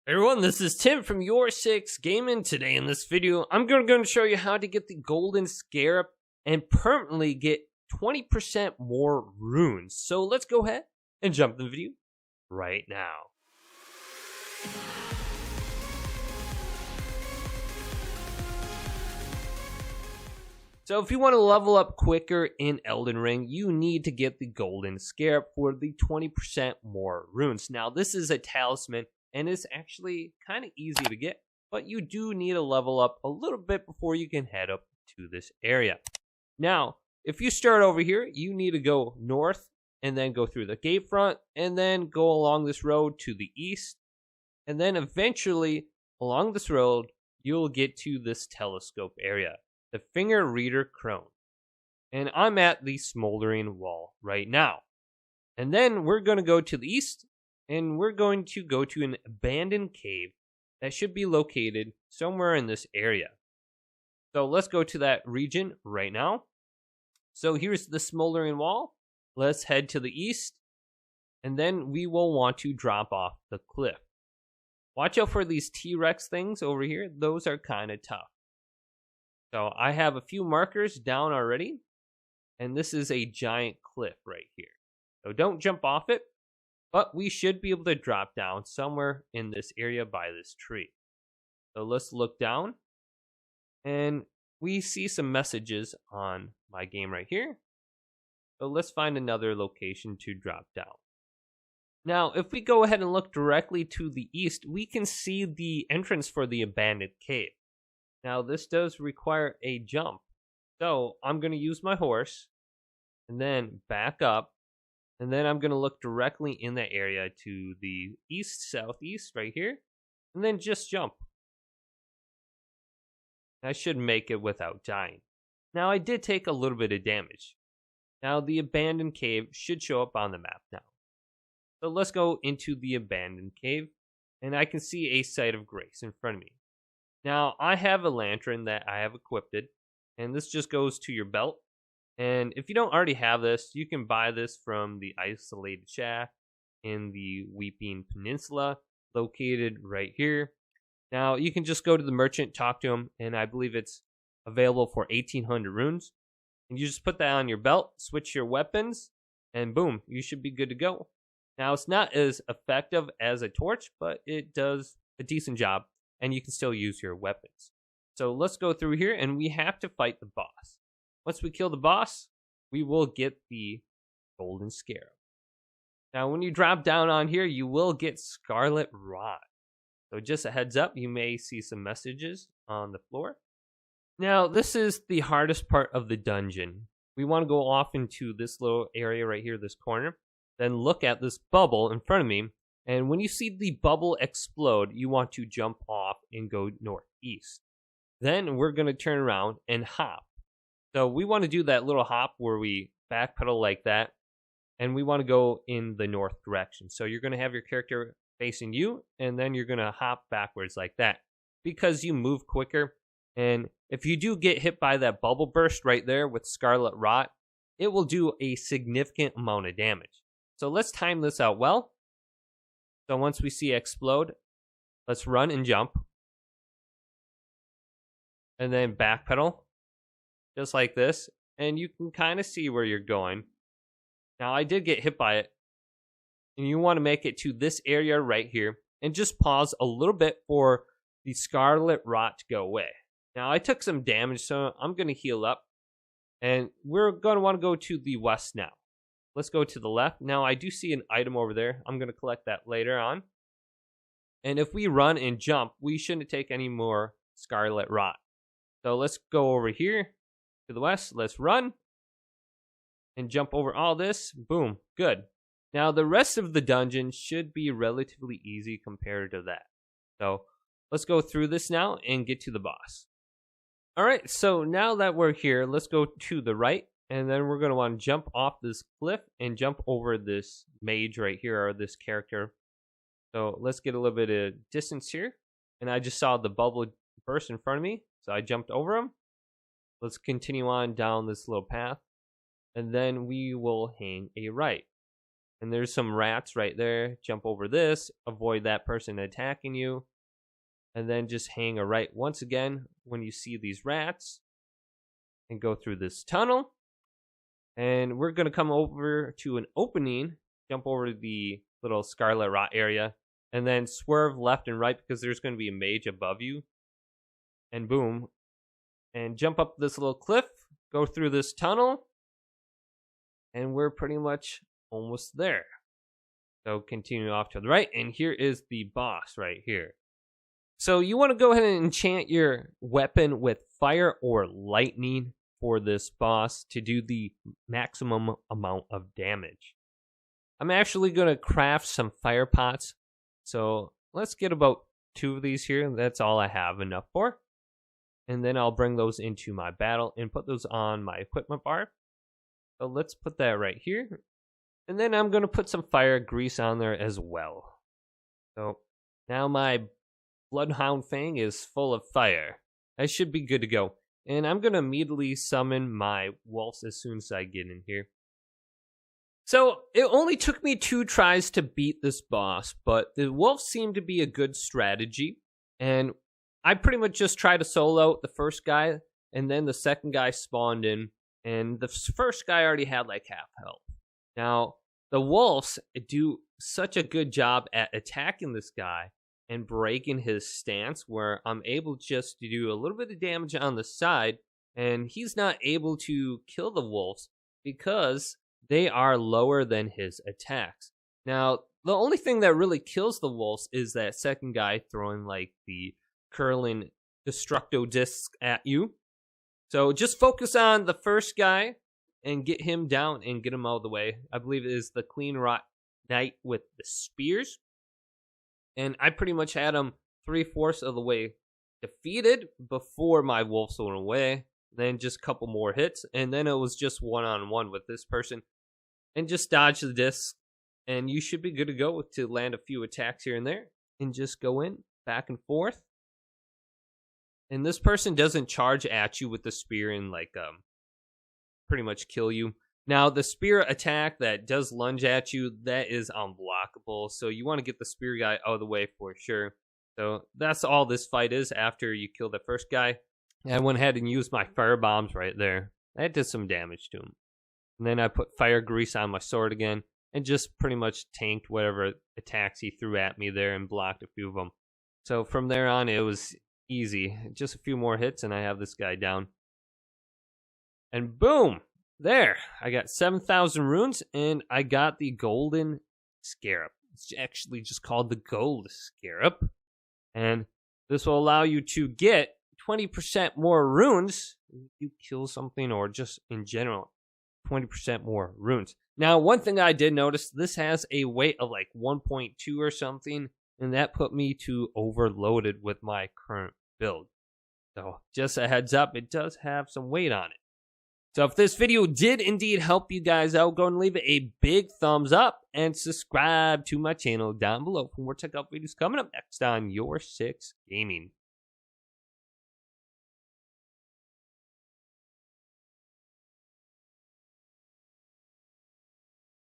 Everyone, this is Tim from YourSixGaming. Today in this video, I'm going to show you how to get the golden scarab and permanently get 20% more runes. So let's go ahead and jump in the video right now. So if you want to level up quicker in Elden Ring, you need to get the golden scarab for the 20% more runes. Now this is a talisman, and it's actually kind of easy to get, but you do need to level up a little bit before you can head up to this area. Now, if you start over here, you need to go north and then go through the gate front and then go along this road to the east. And then eventually along this road, you'll get to this telescope area, the finger reader crone. And I'm at the smoldering wall right now. And then we're going to go to the east, and we're going to go to an abandoned cave that should be located somewhere in this area. So let's go to that region right now. So here's the smoldering wall. Let's head to the east, and then we will want to drop off the cliff. Watch out for these T-Rex things over here. Those are kind of tough. So I have a few markers down already, and this is a giant cliff right here. So don't jump off it, but we should be able to drop down somewhere in this area by this tree. So let's look down, and we see some messages on my game right here. So let's find another location to drop down. Now, if we go ahead and look directly to the east, we can see the entrance for the abandoned cave. Now, this does require a jump. So I'm going to use my horse and then back up. And then I'm going to look directly in that area to the east, southeast right here. And then just jump. I should make it without dying. Now, I did take a little bit of damage. Now, the abandoned cave should show up on the map now. So let's go into the abandoned cave. And I can see a site of grace in front of me. Now, I have a lantern that I have equipped. And this just goes to your belt. And if you don't already have this, you can buy this from the isolated shack in the Weeping Peninsula, located right here. Now, you can just go to the merchant, talk to him, and I believe it's available for 1,800 runes. And you just put that on your belt, switch your weapons, and boom, you should be good to go. Now, it's not as effective as a torch, but it does a decent job, and you can still use your weapons. So let's go through here, and we have to fight the boss. Once we kill the boss, we will get the golden scarab. Now, when you drop down on here, you will get scarlet rot. So just a heads up, you may see some messages on the floor. Now, this is the hardest part of the dungeon. We want to go off into this little area right here, this corner. Then look at this bubble in front of me. And when you see the bubble explode, you want to jump off and go northeast. Then we're going to turn around and hop. So we want to do that little hop where we backpedal like that, and we want to go in the north direction. So you're going to have your character facing you, and then you're going to hop backwards like that because you move quicker. And if you do get hit by that bubble burst right there with scarlet rot, it will do a significant amount of damage. So let's time this out well. So once we see explode, let's run and jump. And then backpedal. Just like this, and you can kind of see where you're going. Now, I did get hit by it, and you want to make it to this area right here, and just pause a little bit for the scarlet rot to go away. Now, I took some damage, so I'm going to heal up, and we're going to want to go to the west now. Let's go to the left. Now, I do see an item over there. I'm going to collect that later on. And if we run and jump, we shouldn't take any more scarlet rot. So let's go over here. To the west, let's run and jump over all this. Boom, good. Now the rest of the dungeon should be relatively easy compared to that. So let's go through this now and get to the boss. Alright, so now that we're here, let's go to the right, and then we're going to want to jump off this cliff and jump over this mage right here, or this character. So let's get a little bit of distance here, and I just saw the bubble burst in front of me, so I jumped over him. Let's continue on down this little path, and then we will hang a right. And there's some rats right there. Jump over this, avoid that person attacking you. And then just hang a right once again when you see these rats. And go through this tunnel. And we're going to come over to an opening. Jump over the little scarlet rot area. And then swerve left and right because there's going to be a mage above you. And boom. And jump up this little cliff. Go through this tunnel. And we're pretty much almost there. So continue off to the right. And here is the boss right here. So you want to go ahead and enchant your weapon with fire or lightning for this boss to do the maximum amount of damage. I'm actually going to craft some fire pots. So let's get about 2 of these here. That's all I have enough for. And then I'll bring those into my battle and put those on my equipment bar. So let's put that right here. And then I'm going to put some fire grease on there as well. So now my Bloodhound Fang is full of fire. I should be good to go. And I'm going to immediately summon my wolves as soon as I get in here. So it only took me 2 tries to beat this boss, but the wolves seem to be a good strategy. And I pretty much just tried to solo the first guy, and then the second guy spawned in, and the first guy already had like half health. Now, the wolves do such a good job at attacking this guy and breaking his stance where I'm able just to do a little bit of damage on the side, and he's not able to kill the wolves because they are lower than his attacks. Now, the only thing that really kills the wolves is that second guy throwing like the curling destructo discs at you. So just focus on the first guy and get him down and get him out of the way. I believe it is the Clean Rot Knight with the spears. And I pretty much had him 3/4 of the way defeated before my wolves went away. Then just a couple more hits. And then it was just one-on-one with this person. And just dodge the disc. And you should be good to go to land a few attacks here and there. And just go in back and forth. And this person doesn't charge at you with the spear and like pretty much kill you. Now the spear attack that does lunge at you, that is unblockable. So you want to get the spear guy out of the way for sure. So that's all this fight is after you kill the first guy. I went ahead and used my fire bombs right there. That did some damage to him. And then I put fire grease on my sword again and just pretty much tanked whatever attacks he threw at me there and blocked a few of them. So from there on it was easy. Just a few more hits and I have this guy down. And boom! There! I got 7,000 runes and I got the golden scarab. It's actually just called the gold scarab. And this will allow you to get 20% more runes if you kill something or just in general. 20% more runes. Now, one thing I did notice, this has a weight of like 1.2 or something. And that put me to overloaded with my current build. So just a heads up, it does have some weight on it. So if this video did indeed help you guys out, go and leave it a big thumbs up and subscribe to my channel down below for more tech up videos coming up next on YourSixGaming.